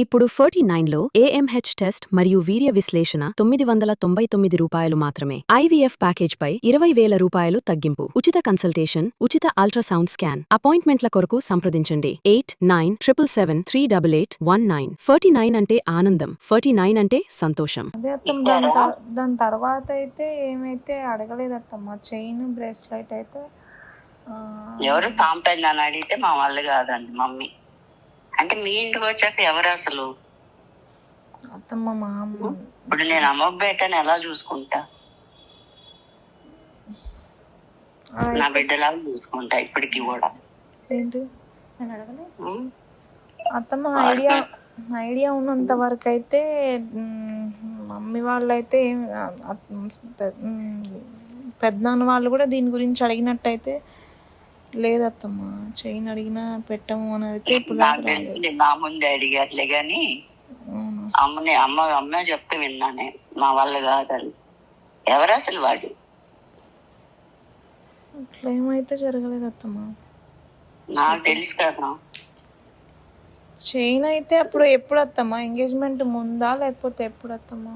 ఇప్పుడు 49లో AMH test మరియు వీర్య విశ్లేషణ రూ. 999 మాత్రమే. ఐవీఎఫ్ ప్యాకేజ్పై 20,000 రూపాయలు తగ్గింపు. ఉచిత కన్సల్టేషన్, ఉచిత అల్ట్రాసౌండ్ స్కాన్. అపాయింట్మెంట్ల కొరకు సంప్రదించండి 8977738819. 49 అంటే ఆనందం, 49 అంటే సంతోషం. దాని తర్వాత అయితే ఏమైతే అడగలేదత్తమ్మా. చైన్ బ్రేస్లెట్ అయితే ఎవరు తాంపని అని అడిగితే మా వాళ్ళు కాదండి మమ్మీ. అంటే మీ ఇంటికి వచ్చాక ఎవరు అసలు? అత్తమ్మ మా అమ్మ. ఇప్పుడు నేను అమ్మ బిడ్డని ఎలా చూసుకుంటా? నా బిడ్డలాగా చూసుకుంటా ఇప్పటికి కూడా. ఏంటి నేను అడగలే అత్తమ్మ. ఐడియా ఉన్నంత వరకు అయితే మమ్మీ వాళ్ళు అయితే పెద్దనాన్న వాళ్ళు కూడా దీని గురించి అడిగినట్టయితే లేదత్తమ్మ. చైన్ అడిగినా పెట్టము అని అయితే ఇప్పుడు నా ముందే అడిగారులే గాని అమ్మ చెప్తే విన్నానే మా వాళ్ళు కాదని. ఎవరు అసలు వాడు? అట్లా ఏమైతే జరగలేదు అత్తమ్మ. నాకు తెలుసు కదా. చైన్ అయితే అప్పుడు ఎప్పుడు అత్తమ్మా? ఎంగేజ్మెంట్ ముందా లేకపోతే ఎప్పుడు అత్తమ్మా?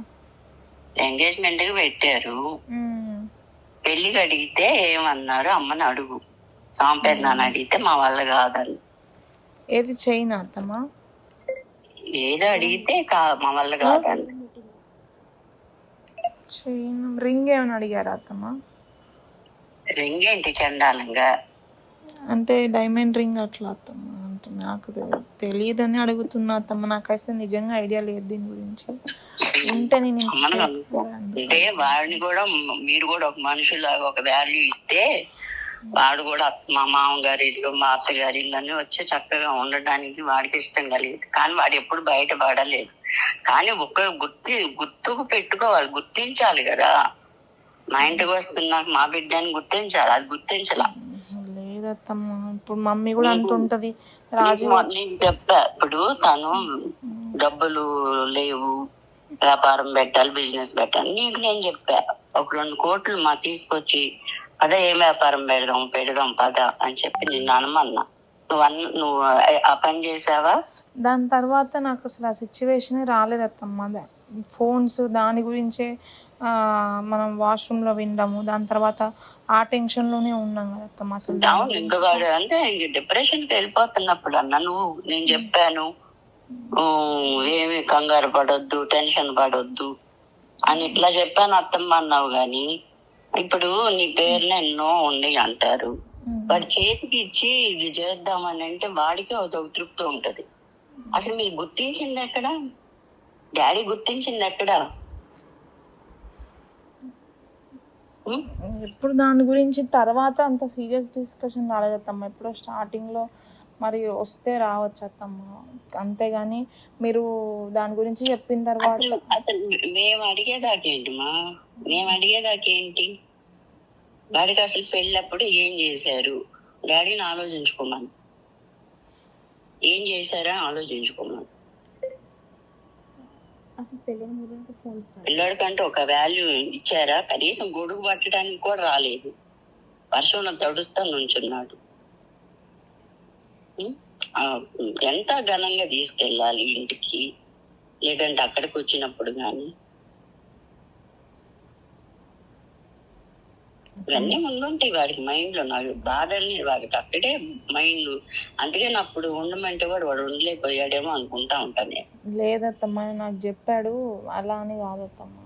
ఎంగేజ్మెంట్ కి పెట్టారు. పెళ్లికి అడిగితే ఏమన్నారు? అమ్మని అడుగు. సాంపేదనాన్ని అడిగితే మా వాళ్ళు కాదని. ఏది చైన్ అత్తమ్మా? ఏదో అడిగితే మా వాళ్ళు కాదని. చైన్ రింగ్ ఏమైనా అడిగారా అత్తమ్మా? రింగ్ ఏంటి చండాలంగా? అంటే డైమండ్ రింగ్ అట్లా అత్తమ్మా. అంటే నాకు తెలియదని అడుగుతున్నా అత్తమ్మ. నాకైతే నిజంగా ఐడియా లేదు దీని గురించి. అంటే వాడిని కూడా మీరు కూడా ఒక మనుషులాగా ఒక వాల్యూ ఇస్తే వాడు కూడా మా మామగారి ఇల్లు, మా అత్తగారి ఇల్లు అని వచ్చి చక్కగా ఉండడానికి వాడికి ఇష్టం కలిగేది. కానీ వాడు ఎప్పుడు బయట పడలేదు. కానీ ఒక్కరు గుర్తుకు పెట్టుకోవాలి, గుర్తించాలి కదా. మా ఇంటికి వస్తున్నాక మా బిడ్డని గుర్తించాలి. అది గుర్తించలా. లేదత్తమ్మా. ఇప్పుడు మమ్మీ కూడా అంటుంటది నేను చెప్పా. ఇప్పుడు తను డబ్బులు లేవు, వ్యాపారం పెట్టాలి, బిజినెస్ పెట్టాలి. నీకు నేను చెప్పా, ఒక 2 కోట్లు మా తీసుకొచ్చి అదే ఏం వ్యాపారం పెడదాం పద అని చెప్పి నిన్ను అనమన్నా. నువ్వు ఆ పని చేసావా? దాని తర్వాత నాకు అసలు ఆ సిచ్యువేషనే రాలేదత్తమ్మా. ఫోన్స్ దాని గురించే మనం వాష్రూమ్ లో వినడము, దాని తర్వాత ఆ టెన్షన్ లోనే ఉన్నాం కదా అత్తమ్మ. అసలు ఇంకా అంటే డిప్రెషన్ కి వెళ్ళిపోతున్నప్పుడు అన్న నేను చెప్పాను ఏమి కంగారు పడొద్దు, టెన్షన్ పడొద్దు అని ఇట్లా చెప్పాను అత్తమ్మ అన్నావు. గాని ఇప్పుడు నీ పేరున ఎన్నో ఉండి అంటారు. వాడి చేతికి ఇచ్చి ఇది చేద్దామని అంటే వాడికి ఒక తృప్తి ఉంటది. అసలు మీరు గుర్తించింది ఎక్కడ? డాడీ గుర్తించింది ఎక్కడ? ఎప్పుడు దాని గురించి తర్వాత అంత సీరియస్ డిస్కషన్ రాలేదత్తమ్మ. ఎప్పుడో స్టార్టింగ్ లో మరి వస్తే రావచ్చు అత్తమ్మ. అంతేగాని మీరు దాని గురించి చెప్పిన తర్వాత మేము అడిగేదాకేంటి? వాడికి అసలు పెళ్ళప్పుడు ఏం చేశారు డాడీని ఆలోచించుకోమని. ఏం చేశారా ఆలోచించుకోమని. పిల్లడికంటే ఒక వాల్యూ ఇచ్చారా? కనీసం గొడుగు పట్టడానికి కూడా రాలేదు. వర్షంలో తడుస్తా నుంచున్నాడు. ఎంత ఘనంగా తీసుకెళ్ళాలి ఇంటికి, లేదంటే అక్కడికి వచ్చినప్పుడు కానీ ఇవన్నీ ముందుంటాయి వాడికి మైండ్ లో. నాకు బాధని వాడికి అక్కడే మైండ్. అందుకని అప్పుడు ఉండమంటే వాడు ఉండలేకపోయాడేమో అనుకుంటా ఉంటాను. లేదత్తమ్మా, నాకు చెప్పాడు అలా అని కాదత్తమ్మా.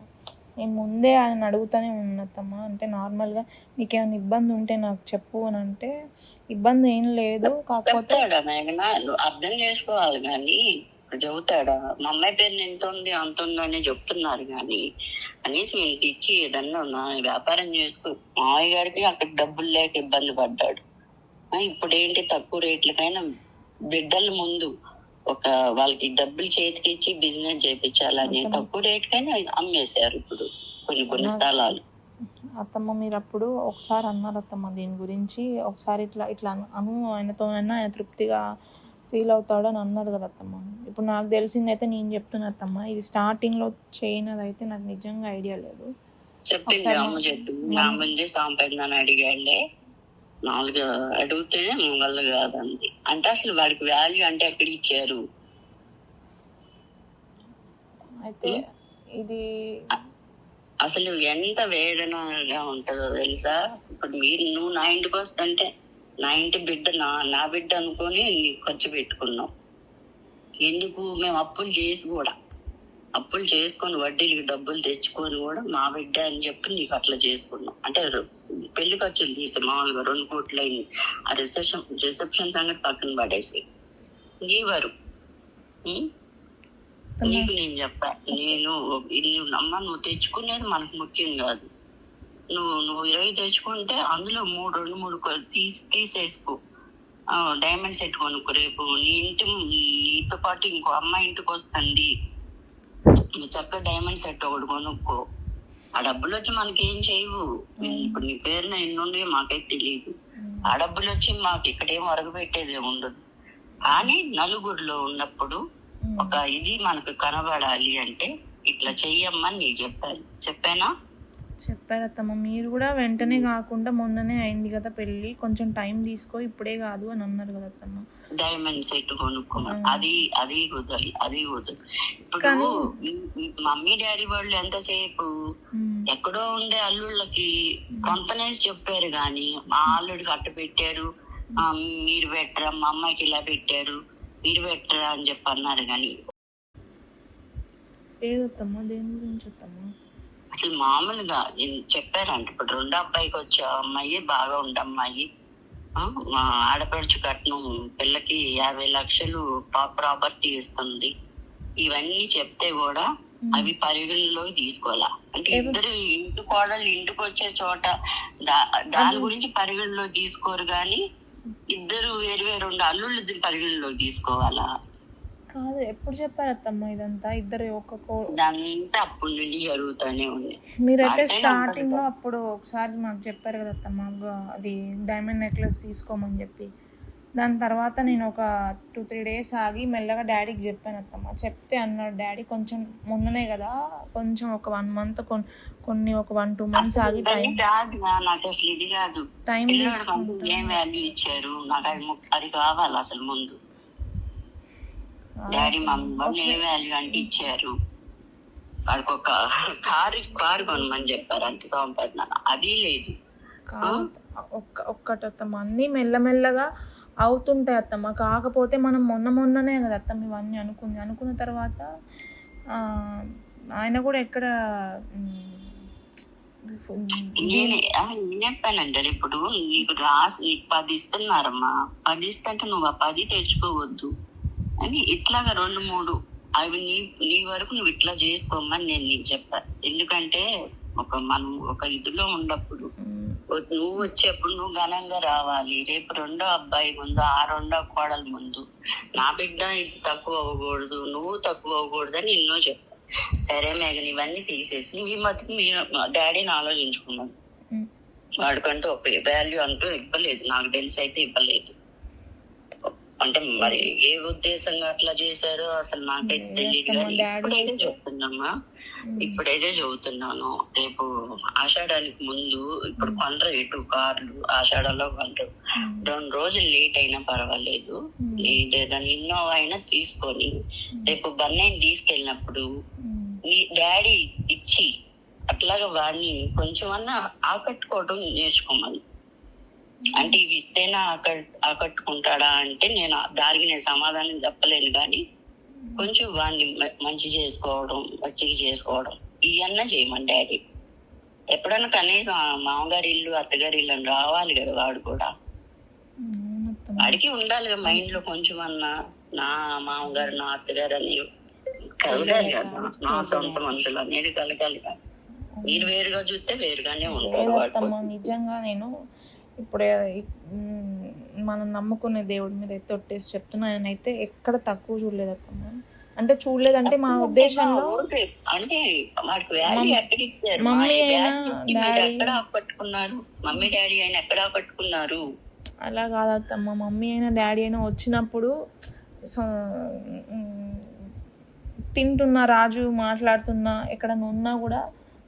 నేను ముందే ఆయన అడుగుతానే ఉన్నత్తమ్మా. అంటే నార్మల్గా నీకేమైనా ఇబ్బంది ఉంటే నాకు చెప్పు అని అంటే, ఇబ్బంది ఏం లేదు, కాకపోతే అర్థం చేసుకోవాలి. కానీ చెబుతాడా? మా అమ్మాయి పేరు ఎంత ఉంది అంత ఉందని చెప్తున్నారు. కానీ కనీసం ఇంత ఇచ్చి ఏదన్నా వ్యాపారం చేసుకో. మామయ్య గారికి అక్కడ డబ్బులు లేక ఇబ్బంది పడ్డాడు. ఇప్పుడు ఏంటి తక్కువ రేట్లకైనా బిడ్డల ముందు వాళ్ళకి డబ్బులు చేతికి ఇచ్చి బిజినెస్ చేయించాలని తక్కువ రేట్కైనా అమ్మేశారు ఇప్పుడు కొన్ని స్థలాలు. అత్తమ్మ మీరు అప్పుడు ఒకసారి అన్నారు అత్తమ్మ దీని గురించి. ఒకసారి ఇట్లా ఆయనతోనైనా ఆయన తృప్తిగా ఫీల్ అవుతాడు అని అన్నారు కదా అత్తమ్మ. ఇప్పుడు నాకు తెలిసింది అయితే నేను చెప్తున్నా అత్తమ్మ, ఇది స్టార్టింగ్ లో చేయనది అయితే నాకు నిజంగా ఐడియా లేదు. చెప్పింది అమ్మ చెప్పింది. నా ముందే సాంపేదనాన్ని అడిగాడే, మామూలుగా అడిగితే వల్ల కాదండి. అంటే అసలు వాడికి వాల్యూ అంటే ఎక్కడ ఇచ్చారు? అయితే ఇది అసలు ఎంత వేదనగా ఉంటుందో తెలుసా. ఇప్పుడు నువ్వు నా ఇంటికి వస్తుంటే నా ఇంటి బిడ్డ నా బిడ్డ అనుకొని నీకు ఖర్చు పెట్టుకున్నావు. ఎందుకు? మేము అప్పులు చేసుకొని వడ్డీలకి డబ్బులు తెచ్చుకొని కూడా మా బిడ్డ అని చెప్పి నీకు అట్లా చేసుకున్నాం. అంటే పెళ్లి ఖర్చులు తీసి మామూలుగా 2 కోట్లు అయింది. ఆ రిసెప్షన్ సంగతి పక్కన పడేసి నీవరు నీకు నేను చెప్పా, నువ్వు తెచ్చుకునేది మనకు ముఖ్యం కాదు. నువ్వు 20 తెచ్చుకుంటే అందులో 2-3 తీసేసుకో. డైమండ్ సెట్ కొనుక్కో. రేపు నీతో పాటు ఇంకో అమ్మాయి ఇంటికి వస్తుంది, చక్కగా డైమండ్ సెట్ ఒకటి కొనుక్కో. ఆ డబ్బులు వచ్చి మనకేం చేయవు. ఇప్పుడు నీ పేరున ఎన్నుండే మాకైతే తెలియదు. ఆ డబ్బులు వచ్చి మాకు ఇక్కడేం ఒరగబెట్టేది ఉండదు. కానీ నలుగురిలో ఉన్నప్పుడు ఒక ఇది మనకు కనబడాలి అంటే ఇట్లా చెయ్యమ్మని నీకు చెప్పానా? చెప్పారు అత్తమ్మ. మీరు కూడా వెంటనే కాకుండా మొన్ననే అయింది కదా పెళ్ళి, కొంచెం టైం తీసుకో, ఇప్పుడే కాదు అని అన్నారు కదా అత్తమ్మ. డైమండ్ సెట్ కొనుక్కోమని అది కుదరదు. ఇప్పుడు మమ్మీ డాడీ వాళ్ళు ఎంతసేపు ఎక్కడో ఉండే అల్లుళ్ళకి కొంతనేసి చెప్పారు గాని మా అల్లుడికి అట్టు పెట్టారు, మీరు పెట్టరా, మా అమ్మాయికి ఇలా పెట్టారు, మీరు పెట్టరా అని చెప్పి అన్నారు. కానీ ఏదత్తమ్మా, దేని గురించి వద్దమ్మా? అసలు మామూలుగా చెప్పారంట. ఇప్పుడు 2వ అబ్బాయికి వచ్చే అమ్మాయి బాగా ఉండమ్మాయి, మా ఆడపడుచు కట్నం పిల్లకి 50 లక్షలు ప్రాపర్టీ ఇస్తుంది. ఇవన్నీ చెప్తే కూడా అవి పరిగణలోకి తీసుకోవాలా. అంటే ఇద్దరు ఇంటి కోడళ్ళు ఇంటికి వచ్చే చోట దాని గురించి పరిగణలోకి తీసుకోరు, కానీ ఇద్దరు వేరు అల్లుళ్ళు పరిగణలోకి తీసుకోవాలా? కాదు, ఎప్పుడు చెప్పారు అత్తమ్మ ఇదంతా? ఇద్దరు ఇదంతా అప్పటి నుండి జరుగుతూనే ఉంది. మీరైతే స్టార్టింగ్ లో అప్పుడు ఒకసారి మాకు చెప్పారు కదా అత్తమ్మ, అది డైమండ్ నెక్లెస్ తీసుకోమని చెప్పి. దాని తర్వాత నేను ఒక 2-3 డేస్ ఆగి మెల్లగా డాడీకి చెప్పాను అత్తమ్మ. చెప్తే అన్నాడు డాడీ, కొంచెం మొన్ననే కదా, కొంచెం ఒక 1 మంత్ ఒక 1-2 మంత్స్ ఆగి నాకు అసలు ఇది కాదు, టైం ఏం వాల్యూ ఇచ్చారు నాకు, అది కావాలి అసలు ముందు. డాడీ మమ్మీ వాళ్ళు ఏ వాల్యూ అంటే ఇచ్చారు, వాడికి ఒక కారు కొనమని చెప్పారు అంటే సంపాదన అది లేదు. ఒక్కటత్తమ్మ, అన్నీ మెల్లమెల్లగా అవుతుంటాయి అత్తమ్మ. కాకపోతే మనం మొన్ననే కదా అత్తమ్మ ఇవన్నీ అనుకున్న తర్వాత ఆయన కూడా ఎక్కడ నేను చెప్పానంటారు. ఇప్పుడు నీకు 10 ఇస్తున్నారమ్మా, 10 ఇస్తుంటే నువ్వు ఆ 10 తెచ్చుకోవద్దు అని ఇట్లాగా 2-3 అవి నీ వరకు నువ్వు ఇట్లా చేసుకోమని నేను నీకు చెప్పాను. ఎందుకంటే మనం ఒక ఇదిలో ఉన్నప్పుడు నువ్వు వచ్చేప్పుడు నువ్వు ఘనంగా రావాలి. రేపు 2వ అబ్బాయి ముందు, ఆ 2వ కోడల ముందు నా బిడ్డ ఇది తక్కువ అవ్వకూడదు, నువ్వు తక్కువ అవ్వకూడదు అని ఎన్నో చెప్పాను. సరే మేఘన ఇవన్నీ తీసేసి ఈ మధ్య మీ డాడీని ఆలోచించుకున్నాను. వాడికంటూ ఒక వాల్యూ అంటూ ఇవ్వలేదు, నాకు తెలిసి అయితే ఇవ్వలేదు. అంటే మరి ఏ ఉద్దేశంగా అట్లా చేశారో అసలు నాకైతే తెలియదు. కానీ ఇప్పుడైతే చదువుతున్నాను. రేపు ఆషాఢానికి ముందు ఇప్పుడు కొనరు ఎటు కార్లు, ఆషాఢంలో కొనరు. 2 రోజులు లేట్ అయినా పర్వాలేదు, ఏదైనా ఇన్నోవా అయినా తీసుకొని రేపు బన్నయ్యని తీసుకెళ్ళినప్పుడు మీ డాడీ ఇచ్చి అట్లాగా వాడిని కొంచెం అన్నా ఆకట్టుకోవడం నేర్చుకోమని. అంటే ఇవి ఇస్తేనా ఆకట్టుకుంటాడా అంటే దానికి నేను సమాధానం చెప్పలేను. కానీ కొంచెం వాడిని మంచి చేసుకోవడం, మంచిగా చేసుకోవడం ఇవన్నా చేయమని డాడీ. ఎప్పుడన్నా కనీసం మామగారి ఇల్లు, అత్తగారి ఇల్లు అని రావాలి కదా. వాడు కూడా వాడికి ఉండాలి కదా మైండ్ లో కొంచెం అన్నా, నా మామగారు నా అత్తగారు అని కలగాలి కదా. నా సొంత మనుషులు అనేది కలగాలి కదా. మీరు వేరుగా చూస్తే వేరుగానే ఉంటారు. నిజంగా నేను ఇప్పుడే మనం నమ్ముకునే దేవుడి మీద అయితే ఒట్టేసి చెప్తున్నా, నేనైతే ఎక్కడ తక్కువ చూడలేదు అత్తమ్మ. అంటే చూడలేదంటే మా ఉద్దేశంలో అంటే మమ్మీ డాడీ అయినా ఎక్కడ పట్టుకున్నారు అలా కాదత్తమ్మ. మమ్మీ అయినా డాడీ అయినా వచ్చినప్పుడు తింటున్నా, రాజు మాట్లాడుతున్నా, ఎక్కడన్నా ఉన్నా కూడా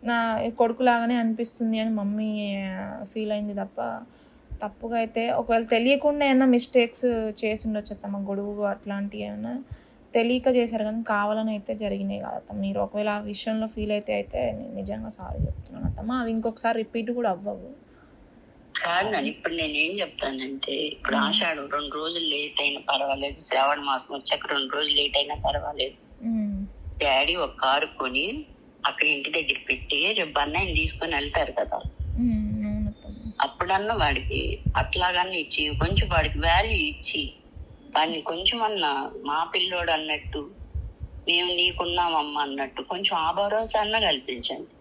నా కొడుకులాగానే అనిపిస్తుంది అని మమ్మీ ఫీల్ అయింది తప్ప, తప్పుగా అయితే ఒకవేళ తెలియకుండా ఏమన్నా మిస్టేక్స్ చేసి ఉండొచ్చు అత్తమ్మ, గొడుగు అట్లాంటివి ఏమన్నా తెలియక చేశారు కానీ కావాలని అయితే జరిగినాయి కాదు అత్తమ్మ. మీరు ఒకవేళ ఆ విషయంలో ఫీల్ అయితే నిజంగా సారీ చెప్తున్నాను అత్తమ్మ. అవి ఇంకొకసారి రిపీట్ కూడా అవ్వవు. కాదు నాన్న, ఇప్పుడు నేనేం చెప్తానంటే, ఇప్పుడు ఆషాఢం 2 రోజులు లేట్ అయినా పర్వాలేదు, శ్రావణ మాసం వచ్చాక 2 రోజులు లేట్ అయినా పర్వాలేదు, డాడీ ఒక కారు కొని అక్కడ ఇంటి దగ్గర పెట్టి రేపు అన్నయ్యని తీసుకొని వెళ్తారు కదా, అప్పుడన్నా వాడికి అట్లాగన్నా ఇచ్చి కొంచెం వాడికి వాల్యూ ఇచ్చి వాడిని కొంచెం అన్నా మా పిల్లోడు అన్నట్టు మేము నీకున్నామమ్మా అన్నట్టు కొంచెం ఆ భరోసా అన్నా కల్పించండి.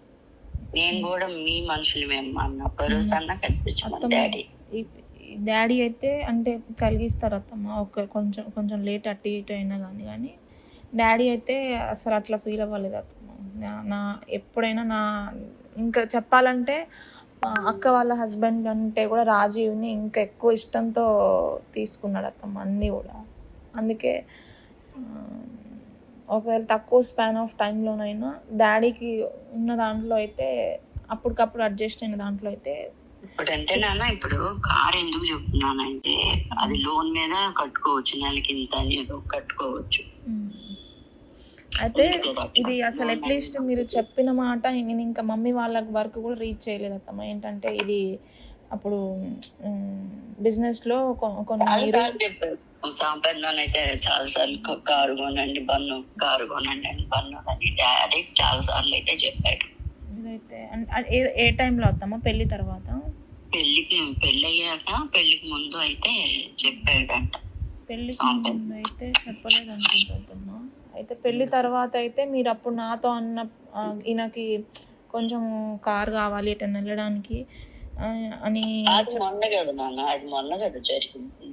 నేను కూడా మీ మనుషులమేమ్మా అన్న భరోసా అన్నా కల్పించండి. డాడీ అయితే అంటే కలిగిస్తారు అత్తమ్మ. కొంచెం లేట్ అటు ఇటు అయినా కానీ డాడీ అయితే అసలు అట్లా ఫీల్ అవ్వలేదు అత్తమ్మ. నా ఎప్పుడైనా ఇంకా చెప్పాలంటే అక్క వాళ్ళ హస్బెండ్ అంటే కూడా రాజీవ్ని ఇంకా ఎక్కువ ఇష్టంతో తీసుకున్నాడు అత్తమ్మ అన్నీ కూడా. అందుకే ఒకవేళ తక్కువ స్పాన్ ఆఫ్ టైంలోనైనా డాడీకి ఉన్న దాంట్లో అయితే అప్పటికప్పుడు అడ్జస్ట్ అయిన దాంట్లో అయితే ఇప్పుడంటే నాన్న, ఇప్పుడు కార్ ఎందుకు చెప్తున్నానంటే అది లోన్ మీద కట్టుకోవచ్చు, నెలకి ఇంత అని ఏదో కట్టుకోవచ్చు. అయితే ఇది అసలు అట్లీస్ట్ మీరు చెప్పిన మాట నేను ఇంకా మమ్మీ వాళ్ళ వరకు కూడా రీచ్ చేయలేదు అత్తమ్మ. ఏంటంటే ఇది అప్పుడు బిజినెస్లో కొన్ని సాంప్రదాయం అయితే చాలా సార్లు కారు కొనండి బన్ను, కారు కొనండి అని బన్ను అని డాడీ చాలా సార్లు అయితే చెప్పాడు. ఇదైతే ఏ టైంలో అత్తమ్మ? పెళ్లి తర్వాత? పెళ్లి అయ్యాక, పెళ్లికి ముందు అయితే చెప్పాడంట. పెళ్లికి ముందు అయితే చెప్పలేదు అనుకుంటున్నా. అయితే పెళ్లి తర్వాత అయితే మీరు అప్పుడు నాతో అన్న ఈయనకి కొంచెం కార్ కావాలి ఎటన్నా వెళ్ళడానికి అని మొన్న కదా నాన్న, అది మొన్న కదా జరిగింది.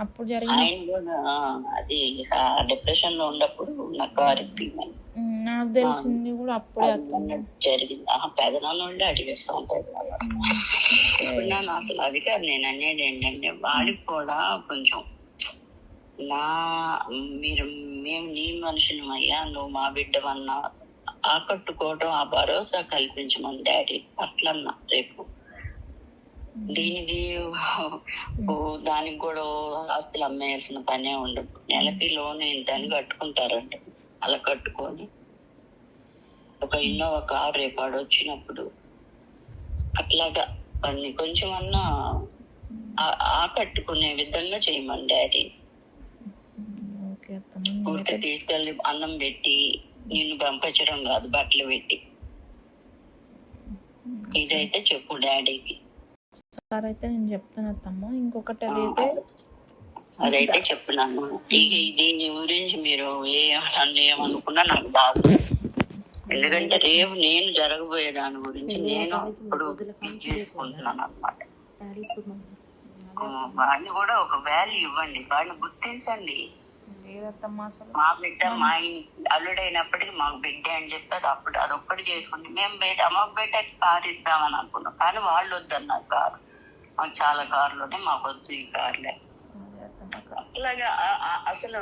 అప్పుడు జరిగింది. అది డిప్రెషన్ లో ఉన్నప్పుడు నా కార్ ఇప్పిమని నాకు తెలిసింది కూడా అప్పుడే జరిగింది. పెదనాన్న అడిగాడు సాంప్రదాయాలు. ఇప్పుడు నన్ను అసలు అది కాదు నేను అనేది ఏంటంటే, వాడికి కూడా కొంచెం మేము నీ మనుషులం అయ్యా, నువ్వు మా బిడ్డవన్నా ఆకట్టుకోవడం, ఆ భరోసా కల్పించమని డాడీ అట్లన్నా. రేపు దానికి కూడా ఆస్తులు అమ్మేయాల్సిన పనే ఉండదు. నెలకి లోన్ ఇంతని కట్టుకుంటారండి. అలా కట్టుకొని ఒక ఇన్నోవా కార్ రేపు వచ్చినప్పుడు అట్లాగా అన్ని కొంచెం అన్నా ఆకట్టుకునే విధంగా చేయమని డాడీ. ఊరికే తీసుకెళ్ళి అన్నం పెట్టి నిన్ను పంపించడం కాదు, బట్టలు పెట్టి. ఇదైతే చెప్పు డాడీకి. సార్ అయితే నేను చెప్తాను అత్తమ్మ. ఇంకొకటి అదైతే చెప్తున్నాను. దీని గురించి మీరు ఏమనుకున్నా నాకు బాధ. ఎందుకంటే రేపు నేను జరగబోయే దాని గురించి నేను ఇప్పుడు చేసుకుంటున్నాను అన్నమాట. వాడిని కూడా ఒక వాల్యూ ఇవ్వండి, వాడిని గుర్తించండి. మా బిడ్డ మా అల్లుడైనప్పటికీ మాకు బిడ్డ అని చెప్పి అదొక్కటి చేసుకుంటే మేము అమ్మకు బిడ్డకి కారు ఇద్దామని అనుకున్నాం. కానీ వాళ్ళు వద్దన్నారు కారు. మాకు చాలా కార్లు ఉన్నాయి, మాకు వద్దు ఈ కార్లే. అట్లాగా అసలు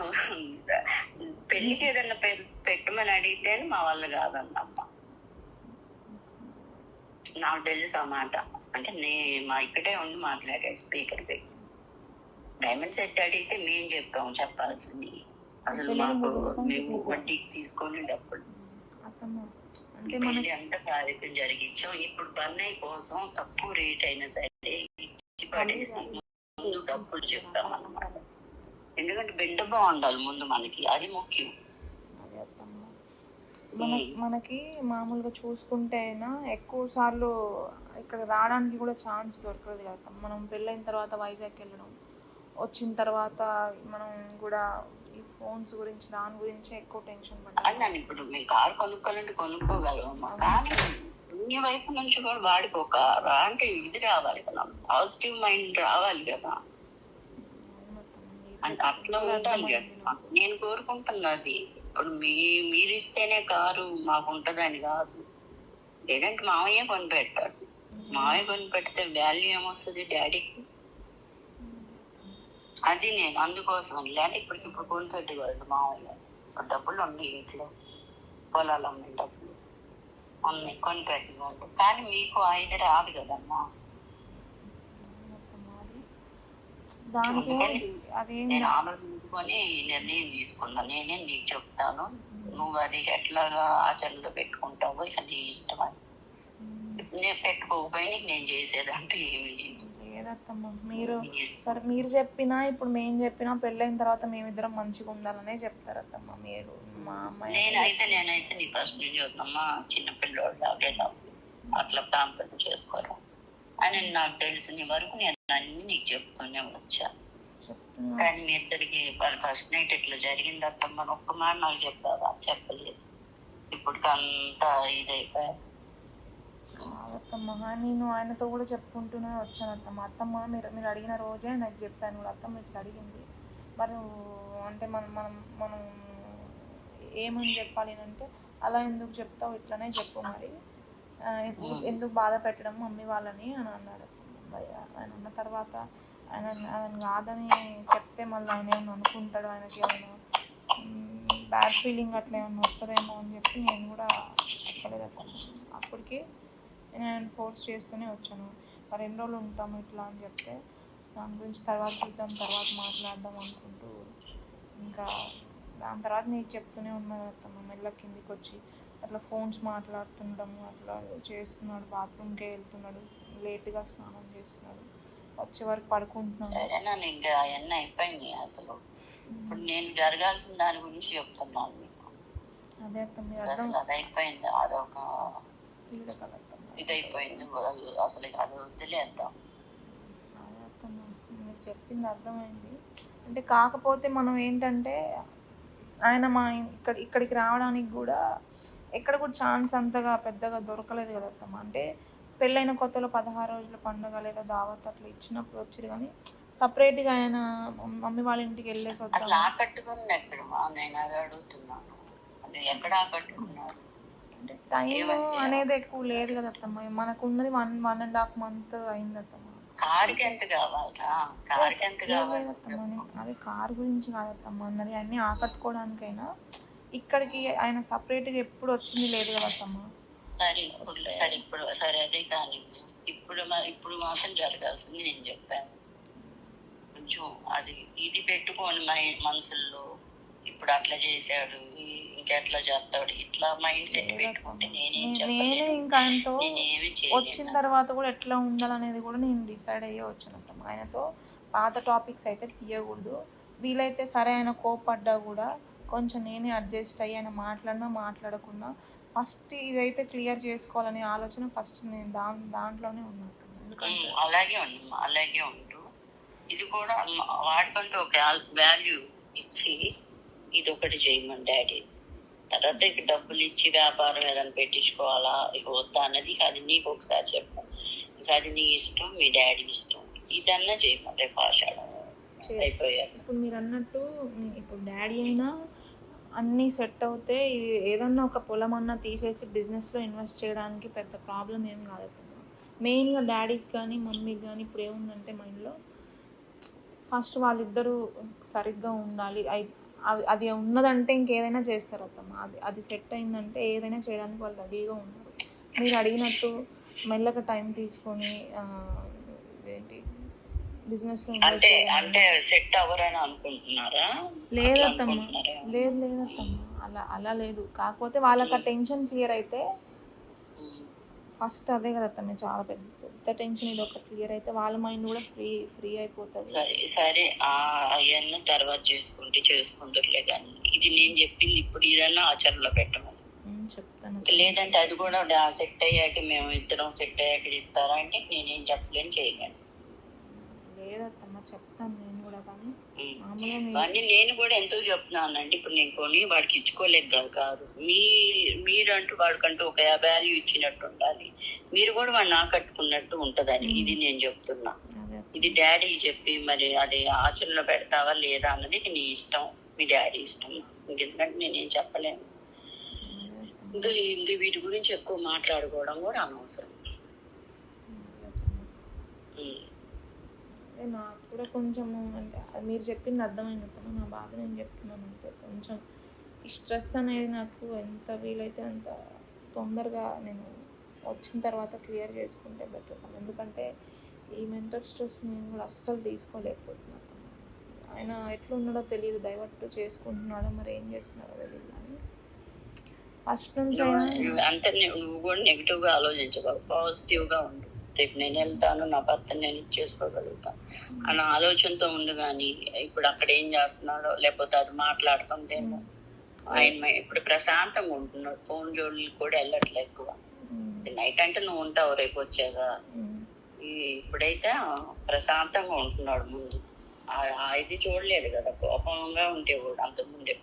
పెళ్లికి ఏదన్నా పెట్టమని అడిగితే మా వల్ల కాదన్నమ్మ. నాకు తెలుసు ఆ మాట. అంటే మా ఇక్కడే ఉండి మాట్లాడాడు స్పీకర్ పెట్టి. డైమండ్ సెట్ అడిగితే మేము చెప్తాము చెప్పాల్సింది. అసలు మాకు మేము వడ్డీకి తీసుకొని డబ్బులు అంత కార్యక్రమం జరిగించాం. ఇప్పుడు బన్నయ్య కోసం తక్కువ రేట్ అయినా సరే ఇచ్చి పడేసి ముందు డబ్బులు చెప్తామన్నమాట. ఎందుకంటే బిడ్డ బాగుండాలి ముందు, మనకి అది ముఖ్యం. మనకి మామూలుగా చూసుకుంటే అయినా ఎక్కువ సార్లు ఇక్కడ రావడానికి కూడా ఛాన్స్ దొరకదు కదా. మనం పెళ్ళైన తర్వాత వైజాగ్ వెళ్ళడం, వచ్చిన తర్వాత మనం కూడా ఈ ఫోన్స్ గురించి దాని గురించి ఎక్కువ టెన్షన్ పడ్డాను. ఇప్పుడు మేము కారు కొనుక్కోవాలంటే కొనుక్కోగలమమ్మా, కానీ ఈ వైపు నుంచి కూడా వాడికి ఒక అంటే ఇది రావాలి కదా, పాజిటివ్ మైండ్ రావాలి కదా. అట్లా ఉండాలి కదా. నేను కోరుకుంటున్నది ఇప్పుడు మీరు ఇస్తేనే కారు మాకు ఉంటదని కాదు. లేదంటే మామయ్య కొని పెడతాడు. మామయ్య కొని పెడితే వాల్యూ ఏమొస్తుంది డాడీకి? అది నేను అందుకోసం లేదంటే ఇప్పుడు కొని పెట్టేవాళ్ళు మామయ్య. డబ్బులు ఉన్నాయి ఇంట్లో, పొలాలు అమ్మే డబ్బులు ఉన్నాయి, కొని పెట్టేవాళ్ళు. కానీ మీకు ఐదు రాదు కదమ్మా. దానికి అందుకని అదేం నేను ఆలోచించుకొని ఈ నిర్ణయం తీసుకున్నా. నేనే నీకు చెప్తాను, నువ్వు అది ఎట్లాగా ఆచరణలో పెట్టుకుంటావో ఇక నీ ఇష్టం. అది నేను పెట్టుకోకపోయినా నేను చేసేదంటూ ఏమీ లేదు. లేదత్తమ్మ. మీరు సరే మీరు చెప్పినా ఇప్పుడు మేము చెప్పినా పెళ్ళైన తర్వాత మేమిద్దరం మంచిగా ఉండాలనే చెప్తారు అత్తమ్మ మీరు. మా అమ్మాయి నేనైతే నీ ఫస్ట్ నుంచి వద్దమ్మా, చిన్నపిల్లోళ్ళ అట్లా ప్రాంతం చేసుకోరు అని నాకు తెలిసిన వరకు నేను అన్ని నీకు చెప్తూనే వచ్చా. కానీ మీ ఇద్దరికి ఫస్ట్ నైట్ ఇట్లా జరిగింది అత్తమ్మ ఒక్క మాట నాకు చెప్పావా? చెప్పలేదు. ఇప్పటికి అంతా ఇదైపోయా. అత్తమ్మ నేను ఆయనతో కూడా చెప్పుకుంటూనే వచ్చాను అత్తమ్మ. అత్తమ్మ మీరు అడిగిన రోజే నాకు చెప్పాను కూడా, అత్తమ్మ ఇట్లా అడిగింది మరి అంటే మనం ఏమని చెప్పాలి అంటే, అలా ఎందుకు చెప్తావు, ఇట్లనే చెప్పు మరి, ఎందుకు బాధ పెట్టడం మమ్మీ వాళ్ళని అని అన్నాడు. ఆయన అన్న తర్వాత ఆయన కాదని చెప్తే మళ్ళీ ఆయన ఏమన్నా అనుకుంటాడు, ఆయనకి ఏమన్నా బ్యాడ్ ఫీలింగ్ అట్లా ఏమన్నా వస్తుందేమో అని చెప్పి నేను కూడా చెప్పలేదు అత్తమ్మ. అప్పటికి నేను ఆయన ఫోర్స్ చేస్తూనే వచ్చాను. మరి ఎన్ని రోజులు ఉంటాము ఇట్లా అని చెప్తే, దాని గురించి తర్వాత చూద్దాం, తర్వాత మాట్లాడదాం అనుకుంటూ ఇంకా దాని తర్వాత నీకు చెప్తూనే ఉన్నాను అత్తమ్మ. మెల్ల కిందికి వచ్చి అట్లా ఫోన్స్ మాట్లాడుతుండడం అట్లా చేస్తున్నాడు, బాత్రూమ్కే వెళ్తున్నాడు, లేట్గా స్నానం చేస్తున్నాడు, వచ్చే వరకు పడుకుంటున్నాడు. ఇంకా అవన్నీ అయిపోయినాయి. అసలు ఇప్పుడు నేను జరగాల్సిన దాని గురించి చెప్తున్నాను మీకు. అదే అత్తమ్మ అసలు అది అయిపోయింది, అదొక ఇదైపోయింది. అసలు అది వదిలేద్దాం. అదే అత్తమ్మ మీరు చెప్పింది అర్థమైంది. అంటే కాకపోతే మనం ఏంటంటే ఆయన మా ఇక్కడికి రావడానికి కూడా ఎక్కడ కూడా ఛాన్స్ అంతగా పెద్దగా దొరకలేదు కదా అత్తమ్మ. అంటే పెళ్ళైన కొత్తలో 16 రోజుల పండుగ లేదా దావత్ అట్లా ఇచ్చినప్పుడు వచ్చారు, కానీ సపరేట్గా ఆయన మమ్మీ వాళ్ళ ఇంటికి వెళ్ళేసి వద్దాం. అసలు ఆకట్టుకుంది ఎక్కడమా? నేను అది అడుగుతున్నాను, అది ఎక్కడ ఆకట్టుకున్నారు? అంటే టైం అనేది ఎక్కువ లేదు కదా అత్తమ్మ. మనకు ఉన్నది 1.5 month అయింది అత్తమ్మ. కార్కి ఎంత కావాలరా? కార్కి ఎంత కావాలి? అదే కార్ గురించి కాదత్తమ్మ అన్నది, అన్నీ ఆకట్టుకోవడానికైనా ఇక్కడికి ఆయన సపరేట్గా ఎప్పుడు వచ్చింది లేదు కదా అత్తమ్మ. సరే అదే కానీ ఇప్పుడు మాత్రం జరగాల్సింది నేను చెప్పాను. కొంచెం అది ఇది పెట్టుకోని మనసుల్లో ఇప్పుడు అట్లా చేశాడు ఇంకెట్లా చేస్తాడు ఇట్లా మైండ్ సెట్ పెట్టుకుంటే నేనే ఇంకా ఆయనతో వచ్చిన తర్వాత కూడా ఎట్లా ఉండాలనేది కూడా నేను డిసైడ్ అయ్యే వచ్చాను అత్తమ్మ. ఆయనతో పాత టాపిక్స్ అయితే తీయకూడదు, వీలైతే సరే ఆయన కోపడ్డా కూడా కొంచెం నేనే అడ్జస్ట్ అయ్యి ఆయన మాట్లాడకుండా ఫస్ట్ ఇదైతే క్లియర్ చేసుకోవాలనే ఆలోచన ఫస్ట్ నేను దాంట్లోనే ఉన్నట్టు. అలాగే ఉండు. ఇది కూడా వాడికంటూ ఒక వాల్యూ ఇచ్చి ఇది ఒకటి చేయమని డాడీ. తర్వాత ఇక డబ్బులు ఇచ్చి వ్యాపారం ఏదైనా పెట్టించుకోవాలా ఇక వద్దా అన్నది అది నీకు ఒకసారి చెప్పు. ఇక అది నీ ఇష్టం, మీ డాడీ ఇష్టం. ఇదన్నా చేయమని రేపు ఆషాఢం అయిపోయారు. ఇప్పుడు మీరు అన్నట్టు ఇప్పుడు డాడీ అయినా అన్నీ సెట్ అవుతే ఏదన్నా ఒక పొలం అన్నా తీసేసి బిజినెస్లో ఇన్వెస్ట్ చేయడానికి పెద్ద ప్రాబ్లం ఏం కాదవుతుంది. మెయిన్గా డాడీకి కానీ మమ్మీకి కానీ ఇప్పుడు ఏముందంటే మైండ్లో ఫస్ట్ వాళ్ళిద్దరూ సరిగ్గా ఉండాలి. అది ఉన్నదంటే ఇంకేదైనా చేస్తారు అత్తమ్మ. అది సెట్ అయిందంటే ఏదైనా చేయడానికి వాళ్ళు రెడీగా ఉన్నారు. మీరు అడిగినట్టు మెల్లగా టైం తీసుకొని ఏంటి బిజినెస్లో అంటే సెట్ అవ్వరని అనుకుంటున్నారా? లేదత్తమ్మ, లేదత్తమ్మ, అలా లేదు. కాకపోతే వాళ్ళకి ఆ టెన్షన్ క్లియర్ అయితే ఫస్ట్ అదే కదత్తమ్మ చాలా పెద్ద టెన్షన్. ఇది ఒక క్లియర్ అయితే వాళ్ళ మైండ్ కూడా ఫ్రీ అయిపోతుంది. సరే అవన్నీ తర్వాత చేసుకుంటారులే కానీ ఇది నేను చెప్పింది ఇప్పుడు ఇదన్నా ఆచరణలో పెట్టమని చెప్తాను. లేదంటే అది కూడా సెట్ అయ్యాక మేము ఇద్దరం సెట్ అయ్యాక చెప్తారా అంటే నేనేం చెప్పలేను, చేయలేను. లేదత్తమ్మ చెప్తాను నేను కూడా, కానీ నేను కూడా ఎంతో చెప్తున్నానండి. ఇప్పుడు నేను కొని వాడికి ఇచ్చుకోలేక కాదు, మీరంటూ వాడికంటూ ఒక వాల్యూ ఇచ్చినట్టు ఉండాలి, మీరు కూడా వాడిని ఆకట్టుకున్నట్టు ఉంటదని ఇది నేను చెప్తున్నా. ఇది డాడీ చెప్పి మరి అది ఆచరణలో పెడతావా లేదా అన్నది నీ ఇష్టం, మీ డాడీ ఇష్టం. ఎందుకంటే నేనేం చెప్పలేను. ఇంకా వీటి గురించి ఎక్కువ మాట్లాడుకోవడం కూడా అనవసరం. నాకు కూడా కొంచెము అంటే మీరు చెప్పింది అర్థమైంది కదా, నా బాధ నేను చెప్తున్నాను అంతే. కొంచెం ఈ స్ట్రెస్ అనేది నాకు ఎంత వీలైతే అంత తొందరగా నేను వచ్చిన తర్వాత క్లియర్ చేసుకుంటే బెటర్. ఎందుకంటే ఈ మెంటల్ స్ట్రెస్ నేను కూడా అస్సలు తీసుకోలేకపోతున్నా. ఆయన ఎట్లున్నాడో తెలియదు, డైవర్ట్ చేసుకుంటున్నాడో మరి ఏం చేస్తున్నాడో తెలియదు. కానీ ఫస్ట్ నుంచి అంటే నువ్వు కూడా నెగిటివ్ గా ఆలోచించగలవు, పాజిటివ్ గా ఉండు. రేపు నేను వెళ్తాను, నా భర్త నేను ఇచ్చేసుకోగలుగుతాను అన్న ఆలోచనతో ఉండు. కానీ ఇప్పుడు అక్కడ ఏం చేస్తున్నాడో, లేకపోతే అది మాట్లాడుతుందేమో. ఆయన ఇప్పుడు ప్రశాంతంగా ఉంటున్నాడు, ఫోన్ జోడులు కూడా వెళ్ళట్లే ఎక్కువ. నైట్ అంటే నువ్వు ఉంటావు రేపు వచ్చాక, ఇప్పుడైతే ప్రశాంతంగా ఉంటున్నాడు. ముందు ఇది చూడలేదు కదా, కోపంగా ఉంటే కూడా అంతకుముందు